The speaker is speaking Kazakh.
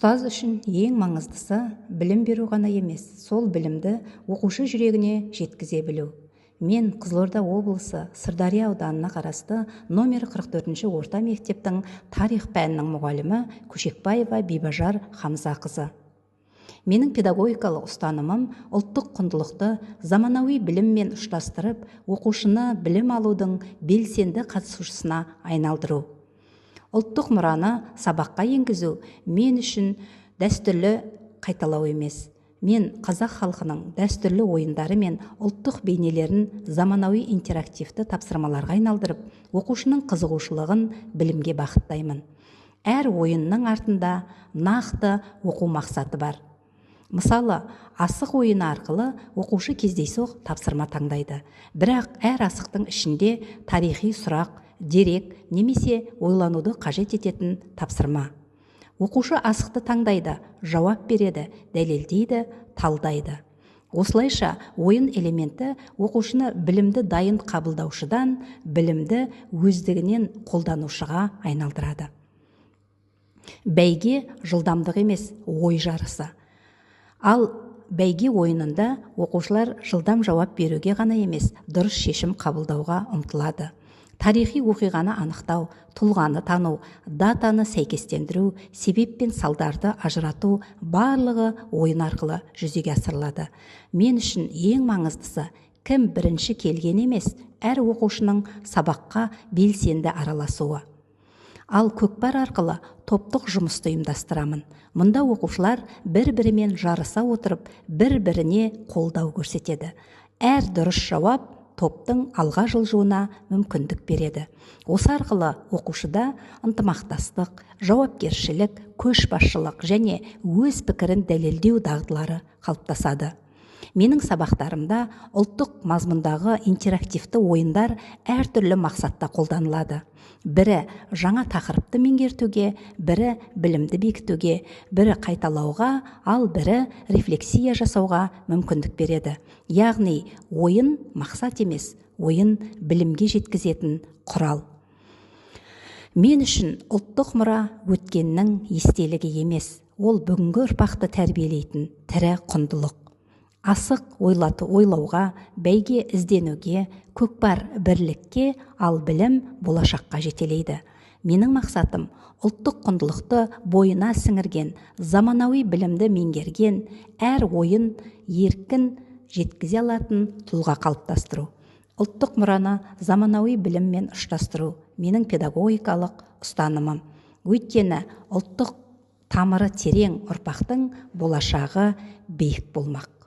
Ұстаз үшін ең маңыздысы білім беру ғана емес, сол білімді оқушы жүрегіне жеткізе білу. Мен Қызылорда облысы Сырдария ауданына қарасты номер 44 орта мектептің тарих пәнінің мұғалімі Көшекбаева Бибажар Хамзақызы. Менің педагогикалық ұстанымым ұлттық құндылықты заманауи біліммен ұштастырып, оқушыны білім алудың белсенді қатысушысына айналдыру. Ұлттық мұраны сабаққа енгізу мен үшін дәстүрлі қайталау емес. Мен қазақ халқының дәстүрлі ойындары мен ұлттық бейнелерін заманауи интерактивті тапсырмаларға айналдырып, оқушының қызығушылығын білімге бағыттаймын. Әр ойынның артында нақты оқу мақсаты бар. Мысалы, асық ойыны арқылы оқушы кездейсоқ тапсырма таңдайды. Бірақ әр асықтың ішінде тарихи сұрақ, дерек немесе ойлануды қажет ететін тапсырма. Оқушы асықты таңдайды, жауап береді, дәлелдейді, талдайды. Осылайша ойын элементі оқушыны білімді дайын қабылдаушыдан білімді өздігінен қолданушыға айналдырады. Бәйге жылдамдық емес, ой жарысы. Ал бәйге ойынында оқушылар жылдам жауап беруге ғана емес, дұрыс шешім қабылдауға ұмтылады. Тарихи оқиғаны анықтау, тұлғаны тану, датаны сәйкестендіру, себеп пен салдарды ажырату барлығы ойын арқылы жүзеге асырылады. Мен үшін ең маңыздысы кім бірінші келген емес, әр оқушының сабаққа белсенді араласуы. Ал көкпар арқылы топтық жұмысты ұйымдастырамын. Мұнда оқушылар бір-бірімен жарыса отырып, бір-біріне қолдау көрсетеді. Әр дұрыс жауап топтың алға жылжуына мүмкіндік береді. Осы арқылы оқушыда ынтымақтастық, жауапкершілік, көшбасшылық және өз пікірін дәлелдеу дағдылары қалыптасады. Менің сабақтарымда ұлттық мазмұндағы интерактивті ойындар әртүрлі мақсатта қолданылады. Бірі жаңа тақырыпты меңгертуге, бірі білімді бекітуге, бірі қайталауға, ал бірі рефлексия жасауға мүмкіндік береді. Яғни ойын мақсат емес, ойын білімге жеткізетін құрал. Мен үшін ұлттық мұра өткеннің естелігі емес, ол бүгінгі ұрпақты тәрбиелейтін тірі құндылық. Асық ойлауға, бәйге ізденуге, көкпар бірлікке, ал білім болашаққа жетелейді. Менің мақсатым ұлттық құндылықты бойына сіңірген, заманауи білімді меңгерген, әр ойын еркін жеткізе алатын тұлға қалыптастыру. Ұлттық мұраны заманауи біліммен ұштастыру менің педагогикалық ұстанымым. Өйткені ұлттық тамыры терең ұрпақтың болашағы биік болмақ.